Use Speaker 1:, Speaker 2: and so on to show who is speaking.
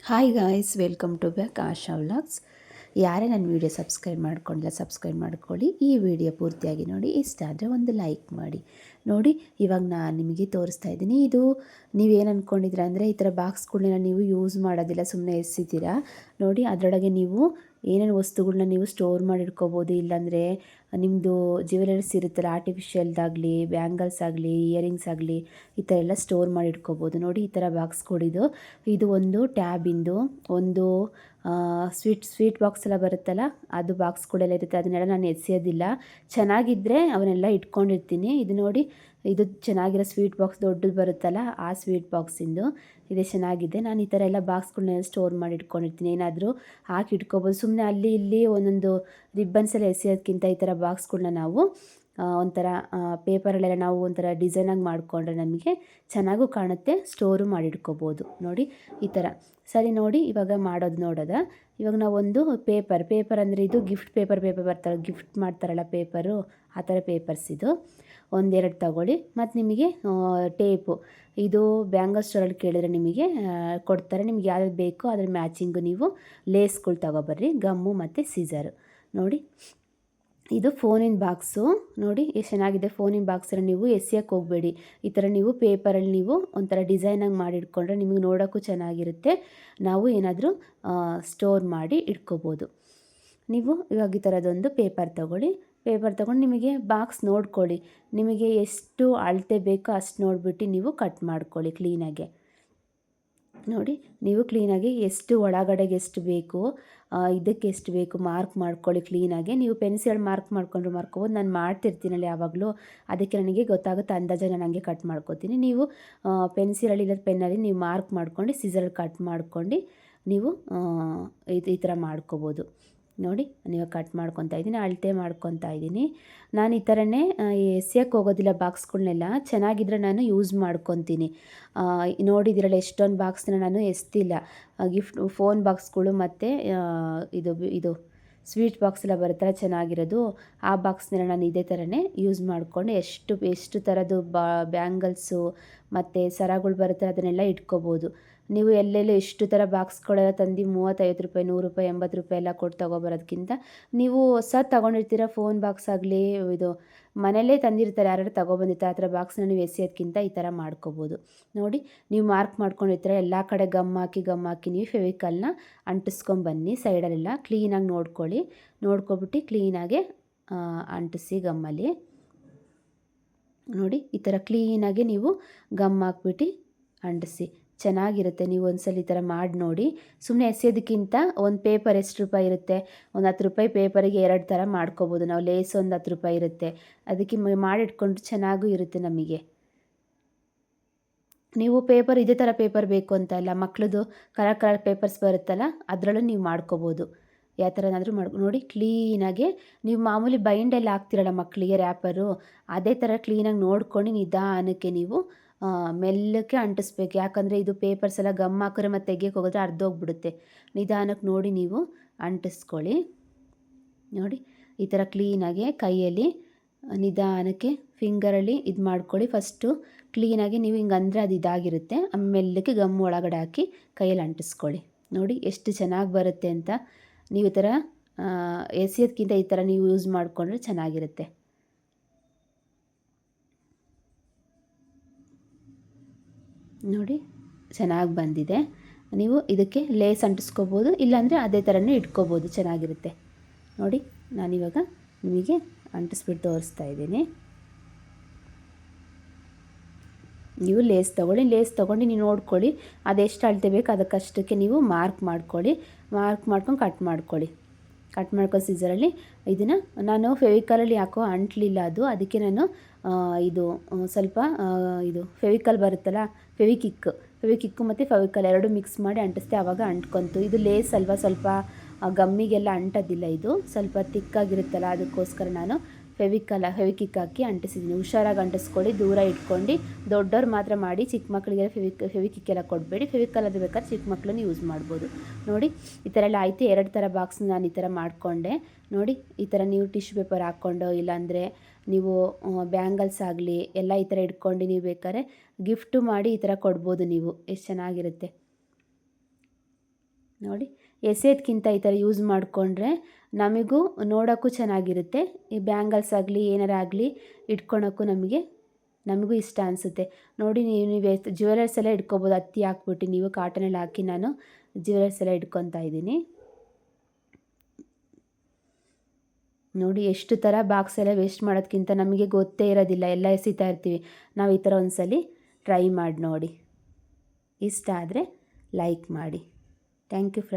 Speaker 1: Hi guys, welcome to back Asha vlogs. ಯಾರೇ ನನ್ನ video subscribe ಮಾಡ್ಕೊಂಡಿಲ್ಲ ಸಬ್ಸ್ಕ್ರೈಬ್ ಮಾಡ್ಕೊಳ್ಳಿ. ಈ ವಿಡಿಯೋ ಪೂರ್ತಿಯಾಗಿ ನೋಡಿ, ಇಷ್ಟ ಆದರೆ ಒಂದು ಲೈಕ್ ಮಾಡಿ. ನೋಡಿ, ಇವಾಗ ನಾನು ನಿಮಗೆ ತೋರಿಸ್ತಾ ಇದ್ದೀನಿ. ಇದು ನೀವೇನು ಅಂದ್ಕೊಂಡಿದ್ದೀರಾ ಅಂದರೆ, ಈ ಥರ ಬಾಕ್ಸ್ಗಳನ್ನ ನೀವು ಯೂಸ್ ಮಾಡೋದಿಲ್ಲ, ಸುಮ್ಮನೆ ಎಸಿತೀರಾ. ನೋಡಿ, ಅದರೊಳಗೆ ನೀವು ಏನೇನು ವಸ್ತುಗಳನ್ನ ನೀವು ಸ್ಟೋರ್ ಮಾಡಿ ಇಟ್ಕೋಬೋದು. ಇಲ್ಲಾಂದರೆ ನಿಮ್ಮದು ಜ್ಯುವೆಲರೀಸ್ ಇರುತ್ತಲ್ಲ, ಆರ್ಟಿಫಿಷಿಯಲ್ದಾಗಲಿ, ಬ್ಯಾಂಗಲ್ಸ್ ಆಗಲಿ, ಇಯರಿಂಗ್ಸ್ ಆಗಲಿ, ಈ ಥರ ಎಲ್ಲ ಸ್ಟೋರ್ ಮಾಡಿ ಇಟ್ಕೋಬೋದು. ನೋಡಿ, ಈ ಥರ ಬಾಕ್ಸ್ಗಳಿದು. ಇದು ಒಂದು ಟ್ಯಾಬಿಂದು, ಒಂದು ಸ್ವೀಟ್ ಬಾಕ್ಸ್ ಎಲ್ಲ ಬರುತ್ತಲ್ಲ, ಅದು ಬಾಕ್ಸ್ಗಳೆಲ್ಲ ಇರುತ್ತೆ. ಅದನ್ನೆಲ್ಲ ನಾನು ಎಸೆಯೋದಿಲ್ಲ. ಚೆನ್ನಾಗಿದ್ದರೆ ಅವನ್ನೆಲ್ಲ ಇಟ್ಕೊಂಡಿರ್ತೀನಿ. ಇದು ನೋಡಿ, ಇದು ಚೆನ್ನಾಗಿರೋ ಸ್ವೀಟ್ ಬಾಕ್ಸ್ ದೊಡ್ಡದು ಬರುತ್ತಲ್ಲ, ಆ ಸ್ವೀಟ್ ಬಾಕ್ಸಿಂದು ಇದೇ ಚೆನ್ನಾಗಿದೆ. ನಾನು ಈ ಥರ ಎಲ್ಲ ಬಾಕ್ಸ್ಗಳನ್ನೆಲ್ಲ ಸ್ಟೋರ್ ಮಾಡಿ ಇಟ್ಕೊಂಡಿರ್ತೀನಿ. ಏನಾದರೂ ಹಾಕಿ ಇಟ್ಕೋಬೋದು. ಸುಮ್ಮನೆ ಅಲ್ಲಿ ಇಲ್ಲಿ ಒಂದೊಂದು ರಿಬ್ಬನ್ಸ್ ಎಲ್ಲ ಎಸೆಯೋದಕ್ಕಿಂತ ಈ ಥರ ಬಾಕ್ಸ್ಗಳನ್ನ ನಾವು ಒಂಥರ ಪೇಪರಲ್ಲೆಲ್ಲ ನಾವು ಒಂಥರ ಡಿಸೈನಾಗಿ ಮಾಡಿಕೊಂಡ್ರೆ ನಮಗೆ ಚೆನ್ನಾಗೂ ಕಾಣುತ್ತೆ, ಸ್ಟೋರು ಮಾಡಿ ಇಟ್ಕೋಬೋದು. ನೋಡಿ, ಈ ಥರ. ಸರಿ, ನೋಡಿ ಇವಾಗ ನೋಡೋದ. ಇವಾಗ ನಾವೊಂದು ಪೇಪರ್ ಅಂದರೆ ಇದು ಗಿಫ್ಟ್ ಪೇಪರ್ ಬರ್ತಾರೆ, ಗಿಫ್ಟ್ ಮಾಡ್ತಾರಲ್ಲ ಪೇಪರು, ಆ ಥರ ಪೇಪರ್ಸ್ ಇದು ಒಂದೆರಡು ತಗೊಳ್ಳಿ. ಮತ್ತು ನಿಮಗೆ ಟೇಪು, ಇದು ಬ್ಯಾಂಗಲ್ ಸ್ಟೋರಲ್ಲಿ ಕೇಳಿದ್ರೆ ನಿಮಗೆ ಕೊಡ್ತಾರೆ. ನಿಮ್ಗೆ ಯಾವ್ದು ಬೇಕೋ ಅದ್ರ ಮ್ಯಾಚಿಂಗು ನೀವು ಲೇಸ್ಗಳು ತಗೊಬರ್ರಿ, ಗಮ್ಮು ಮತ್ತು ಸೀಸರು. ನೋಡಿ, ಇದು ಫೋನಿನ ಬಾಕ್ಸು. ನೋಡಿ ಎಷ್ಟು ಚೆನ್ನಾಗಿದೆ. ಫೋನಿನ ಬಾಕ್ಸಲ್ಲಿ ನೀವು ಎಸೆಯೋಕ್ಕೆ ಹೋಗಬೇಡಿ. ಈ ಥರ ನೀವು ಪೇಪರಲ್ಲಿ ನೀವು ಒಂಥರ ಡಿಸೈನಾಗಿ ಮಾಡಿ ಇಟ್ಕೊಂಡ್ರೆ ನಿಮಗೆ ನೋಡೋಕ್ಕೂ ಚೆನ್ನಾಗಿರುತ್ತೆ. ನಾವು ಏನಾದರೂ ಸ್ಟೋರ್ ಮಾಡಿ ಇಟ್ಕೋಬೋದು. ನೀವು ಇವಾಗ ಈ ಥರದೊಂದು ಪೇಪರ್ ತೊಗೊಂಡು ನಿಮಗೆ ಬಾಕ್ಸ್ ನೋಡ್ಕೊಳ್ಳಿ. ನಿಮಗೆ ಎಷ್ಟು ಅಳತೆ ಬೇಕೋ ಅಷ್ಟು ನೋಡಿಬಿಟ್ಟು ನೀವು ಕಟ್ ಮಾಡ್ಕೊಳ್ಳಿ ಕ್ಲೀನಾಗೆ. ನೋಡಿ, ನೀವು ಕ್ಲೀನಾಗಿ ಎಷ್ಟು ಒಳಗಡೆಗೆ ಎಷ್ಟು ಬೇಕು, ಇದಕ್ಕೆ ಎಷ್ಟು ಬೇಕು ಮಾರ್ಕ್ ಮಾಡ್ಕೊಳ್ಳಿ ಕ್ಲೀನಾಗೆ. ನೀವು ಪೆನ್ಸಿಲ್ ಮಾರ್ಕ್ ಮಾಡ್ಕೋಬೋದು. ನಾನು ಮಾಡ್ತಿರ್ತೀನಲ್ಲ ಯಾವಾಗಲೂ, ಅದಕ್ಕೆ ನನಗೆ ಗೊತ್ತಾಗುತ್ತೆ, ಅಂದಾಜಾಗಿ ನಾನು ಹಂಗೆ ಕಟ್ ಮಾಡ್ಕೋತೀನಿ. ನೀವು ಪೆನ್ಸಿಲಲ್ಲಿ ಇಲ್ಲ ಪೆನ್ನಲ್ಲಿ ನೀವು ಮಾರ್ಕ್ ಮಾಡ್ಕೊಂಡು ಸಿಸರಲ್ಲಿ ಕಟ್ ಮಾಡ್ಕೊಂಡು ನೀವು ಈ ಥರ ಮಾಡ್ಕೋಬೋದು. ನೋಡಿ, ನೀವು ಕಟ್ ಮಾಡ್ಕೊತಾ ಇದ್ದೀನಿ, ಅಳತೆ ಮಾಡ್ಕೊತಾ ಇದ್ದೀನಿ. ನಾನು ಈ ಥರನೇ ಎಸೆಯೋಕ್ಕೆ ಹೋಗೋದಿಲ್ಲ ಬಾಕ್ಸ್ಗಳನ್ನೆಲ್ಲ. ಚೆನ್ನಾಗಿದ್ದರೆ ನಾನು ಯೂಸ್ ಮಾಡ್ಕೊತೀನಿ. ನೋಡಿದಿರಲ್ಲ, ಎಷ್ಟೊಂದು ಬಾಕ್ಸ್ನ ನಾನು ಎಸ್ತಿಲ್ಲ. ಫೋನ್ ಬಾಕ್ಸ್ಗಳು ಮತ್ತು ಇದು ಸ್ವೀಟ್ ಬಾಕ್ಸ್ ಎಲ್ಲ ಬರುತ್ತಲ್ಲ ಚೆನ್ನಾಗಿರೋದು, ಆ ಬಾಕ್ಸ್ನೆಲ್ಲ ನಾನು ಇದೇ ಥರನೇ ಯೂಸ್ ಮಾಡಿಕೊಂಡು ಎಷ್ಟು ಥರದ್ದು ಬ್ಯಾಂಗಲ್ಸು ಮತ್ತು ಸರಗಳು ಬರುತ್ತೆ ಅದನ್ನೆಲ್ಲ ಇಟ್ಕೋಬೋದು. ನೀವು ಎಲ್ಲೆಲ್ಲೋ ಎಷ್ಟು ಥರ ಬಾಕ್ಸ್ಗಳೆಲ್ಲ ತಂದು 30-50 ರೂಪಾಯಿ, 100 ರೂಪಾಯಿ, 80 ರೂಪಾಯಿ ಎಲ್ಲ ಕೊಟ್ಟು ತೊಗೊಬರೋದಕ್ಕಿಂತ ನೀವು ಹೊಸ ತೊಗೊಂಡಿರ್ತೀರ, ಫೋನ್ ಬಾಕ್ಸ್ ಆಗಲಿ, ಇದು ಮನೆಯಲ್ಲೇ ತಂದಿರ್ತಾರೆ, ಯಾರು ತೊಗೊಬಂದಿರ್ತಾರೆ, ಆ ಥರ ಬಾಕ್ಸ್ನ ನೀವು ಎಸೆಯೋದಕ್ಕಿಂತ ಈ ಥರ ಮಾಡ್ಕೋಬೋದು. ನೋಡಿ, ನೀವು ಮಾರ್ಕ್ ಮಾಡ್ಕೊಂಡಿರ್ತೀರ, ಎಲ್ಲ ಕಡೆ ಗಮ್ ಹಾಕಿ ನೀವು ಫೆವಿಕಲ್ನ ಅಂಟಿಸ್ಕೊಂಬನ್ನಿ. ಸೈಡಲ್ಲೆಲ್ಲ ಕ್ಲೀನಾಗಿ ನೋಡ್ಕೊಬಿಟ್ಟು ಕ್ಲೀನಾಗೆ ಅಂಟಿಸಿ ಗಮ್ಮಲ್ಲಿ. ನೋಡಿ, ಈ ಥರ ಕ್ಲೀನಾಗಿ ನೀವು ಗಮ್ ಹಾಕ್ಬಿಟ್ಟು ಅಂಟಿಸಿ, ಚೆನ್ನಾಗಿರುತ್ತೆ. ನೀವು ಒಂದ್ಸಲ ಈ ಥರ ಮಾಡಿ ನೋಡಿ. ಸುಮ್ಮನೆ ಎಸೆಯೋದಕ್ಕಿಂತ ಒಂದು ಪೇಪರ್ ಎಷ್ಟು ರೂಪಾಯಿ ಇರುತ್ತೆ, ಒಂದು 10 ರೂಪಾಯಿ ಪೇಪರಿಗೆ 2 ಥರ ಮಾಡ್ಕೋಬೋದು ನಾವು. ಲೇಸ್ ಒಂದು 10 ರೂಪಾಯಿ ಇರುತ್ತೆ, ಅದಕ್ಕೆ ಮಾಡಿಟ್ಕೊಂಡು ಚೆನ್ನಾಗೂ ಇರುತ್ತೆ ನಮಗೆ. ನೀವು ಪೇಪರ್ ಇದೇ ಥರ ಪೇಪರ್ ಬೇಕು ಅಂತ ಇಲ್ಲ, ಮಕ್ಕಳದು ಕಲರ್ ಪೇಪರ್ಸ್ ಬರುತ್ತಲ್ಲ, ಅದರಲ್ಲೂ ನೀವು ಮಾಡ್ಕೋಬೋದು. ಯಾವ ಥರನಾದರೂ ನೋಡಿ, ಕ್ಲೀನಾಗೆ ನೀವು ಮಾಮೂಲಿ ಬೈಂಡೆಲ್ಲ ಹಾಕ್ತಿರಲ್ಲ ಮಕ್ಕಳಿಗೆ ರ್ಯಾಪರು, ಅದೇ ಥರ ಕ್ಲೀನಾಗಿ ನೋಡ್ಕೊಂಡು ನಿಧಾನಕ್ಕೆ ನೀವು ಮೆಲ್ಲಕ್ಕೆ ಅಂಟಿಸ್ಬೇಕು. ಯಾಕಂದರೆ ಇದು ಪೇಪರ್ಸ್ ಎಲ್ಲ ಗಮ್ ಹಾಕಿದ್ರೆ ಮತ್ತು ತೆಗಿಯೋಕ್ಕೆ ಹೋಗಿದ್ರೆ ಅರ್ಧೋಗ್ಬಿಡುತ್ತೆ. ನಿಧಾನಕ್ಕೆ ನೋಡಿ ನೀವು ಅಂಟಿಸ್ಕೊಳ್ಳಿ. ನೋಡಿ, ಈ ಥರ ಕ್ಲೀನಾಗೆ ಕೈಯಲ್ಲಿ ನಿಧಾನಕ್ಕೆ ಫಿಂಗರಲ್ಲಿ ಇದು ಮಾಡ್ಕೊಳ್ಳಿ. ಫಸ್ಟು ಕ್ಲೀನಾಗಿ ನೀವು ಹಿಂಗೆ ಅಂದರೆ ಅದು ಇದಾಗಿರುತ್ತೆ. ಮೆಲ್ಲಕ್ಕೆ ಗಮ್ ಒಳಗಡೆ ಹಾಕಿ ಕೈಯಲ್ಲಿ ಅಂಟಿಸ್ಕೊಳ್ಳಿ. ನೋಡಿ ಎಷ್ಟು ಚೆನ್ನಾಗಿ ಬರುತ್ತೆ ಅಂತ. ನೀವು ಈ ಥರ ಎಸೆಯೋದಕ್ಕಿಂತ ಈ ಥರ ನೀವು ಯೂಸ್ ಮಾಡಿಕೊಂಡ್ರೆ ಚೆನ್ನಾಗಿರುತ್ತೆ. ನೋಡಿ, ಚೆನ್ನಾಗಿ ಬಂದಿದೆ. ನೀವು ಇದಕ್ಕೆ ಲೇಸ್ ಅಂಟಿಸ್ಕೋಬೋದು, ಇಲ್ಲಾಂದರೆ ಅದೇ ಥರನೇ ಇಟ್ಕೋಬೋದು, ಚೆನ್ನಾಗಿರುತ್ತೆ. ನೋಡಿ, ನಾನಿವಾಗ ನಿಮಗೆ ಅಂಟಿಸ್ಬಿಟ್ಟು ತೋರಿಸ್ತಾ ಇದ್ದೀನಿ. ನೀವು ಲೇಸ್ ತೊಗೊಂಡು ನೀವು ನೋಡ್ಕೊಳ್ಳಿ, ಅದೆಷ್ಟು ಅಳತೆ ಬೇಕು ಅದಕ್ಕಷ್ಟಕ್ಕೆ ನೀವು ಮಾರ್ಕ್ ಮಾಡ್ಕೊಂಡು ಕಟ್ ಮಾಡ್ಕೊಳ್ಳಿ ಸೀಸರಲ್ಲಿ. ಇದನ್ನು ನಾನು ಫೆವಿಕಲಲ್ಲಿ ಯಾಕೋ ಅಂಟಲಿಲ್ಲ ಅದು, ಅದಕ್ಕೆ ನಾನು ಇದು ಸ್ವಲ್ಪ ಇದು ಫೆವಿಕಲ್ ಬರುತ್ತಲ್ಲ, ಫೆವಿಕಿಕ್ಕು ಮತ್ತು ಫೆವಿಕಲ್ ಎರಡು ಮಿಕ್ಸ್ ಮಾಡಿ ಅಂಟಿಸ್ದೆ, ಆವಾಗ ಅಂಟ್ಕೊಂತು. ಇದು ಲೇಸ್ ಅಲ್ವಾ, ಸ್ವಲ್ಪ ಗಮ್ಮಿಗೆಲ್ಲ ಅಂಟೋದಿಲ್ಲ, ಇದು ಸ್ವಲ್ಪ ತಿಕ್ಕಾಗಿರುತ್ತಲ್ಲ, ಅದಕ್ಕೋಸ್ಕರ ನಾನು ಫೆವಿಕಿಕ್ ಹಾಕಿ ಅಂಟಿಸಿದ್ದೀನಿ. ಹುಷಾರಾಗಿ ಅಂಟಿಸ್ಕೊಳ್ಳಿ, ದೂರ ಇಟ್ಕೊಂಡು. ದೊಡ್ಡವ್ರು ಮಾತ್ರ ಮಾಡಿ, ಚಿಕ್ಕ ಮಕ್ಕಳಿಗೆಲ್ಲ ಫೆವಿಕಿಕ್ ಎಲ್ಲ ಕೊಡಬೇಡಿ. ಫೆವಿಕಲ್ ಅದು ಬೇಕಾದ್ರೆ ಚಿಕ್ಕ ಮಕ್ಕಳನ್ನು ಯೂಸ್ ಮಾಡ್ಬೋದು. ನೋಡಿ, ಈ ಥರ ಎಲ್ಲ ಆಯಿತು. 2 ಥರ ಬಾಕ್ಸ್ ನಾನು ಈ ಥರ ಮಾಡಿಕೊಂಡೆ. ನೋಡಿ, ಈ ಥರ ನೀವು ಟಿಶ್ಯೂ ಪೇಪರ್ ಹಾಕ್ಕೊಂಡು, ಇಲ್ಲಾಂದರೆ ನೀವು ಬ್ಯಾಂಗಲ್ಸ್ ಆಗಲಿ ಎಲ್ಲ ಈ ಥರ ಇಟ್ಕೊಂಡು ನೀವು ಬೇಕಾದ್ರೆ ಗಿಫ್ಟು ಮಾಡಿ ಈ ಥರ ಕೊಡ್ಬೋದು ನೀವು. ಎಷ್ಟು ಚೆನ್ನಾಗಿರುತ್ತೆ. ನೋಡಿ ಎಸೆಯೋದ್ಕಿಂತ ಈ ಥರ ಯೂಸ್ ಮಾಡಿಕೊಂಡ್ರೆ ನಮಗೂ ನೋಡೋಕ್ಕೂ ಚೆನ್ನಾಗಿರುತ್ತೆ. ಈ ಬ್ಯಾಂಗಲ್ಸ್ ಆಗಲಿ ಏನಾರ ಆಗಲಿ ಇಟ್ಕೊಳಕ್ಕೂ ನಮಗೂ ಇಷ್ಟ ಅನಿಸುತ್ತೆ. ನೋಡಿ ನೀವು ಜ್ಯುವೆಲರ್ಸ್ ಎಲ್ಲ ಇಟ್ಕೊಬೋದು. ಹತ್ತಿ ಹಾಕ್ಬಿಟ್ಟು ನೀವು ಕಾಟನಲ್ಲಿ ಹಾಕಿ ನಾನು ಜ್ಯುವೆಲರ್ಸ್ ಎಲ್ಲ ಇಟ್ಕೊತಾ ಇದ್ದೀನಿ. ನೋಡಿ ಎಷ್ಟು ಥರ ಬಾಕ್ಸ್ ಎಲ್ಲ ವೇಸ್ಟ್ ಮಾಡೋದಕ್ಕಿಂತ ನಮಗೆ ಗೊತ್ತೇ ಇರೋದಿಲ್ಲ, ಎಲ್ಲ ಎಸಿತಾ ಇರ್ತೀವಿ. ನಾವು ಈ ಥರ ಒಂದ್ಸಲಿ ಟ್ರೈ ಮಾಡಿ ನೋಡಿ. ಇಷ್ಟ ಆದರೆ ಲೈಕ್ ಮಾಡಿ. Thank you friends.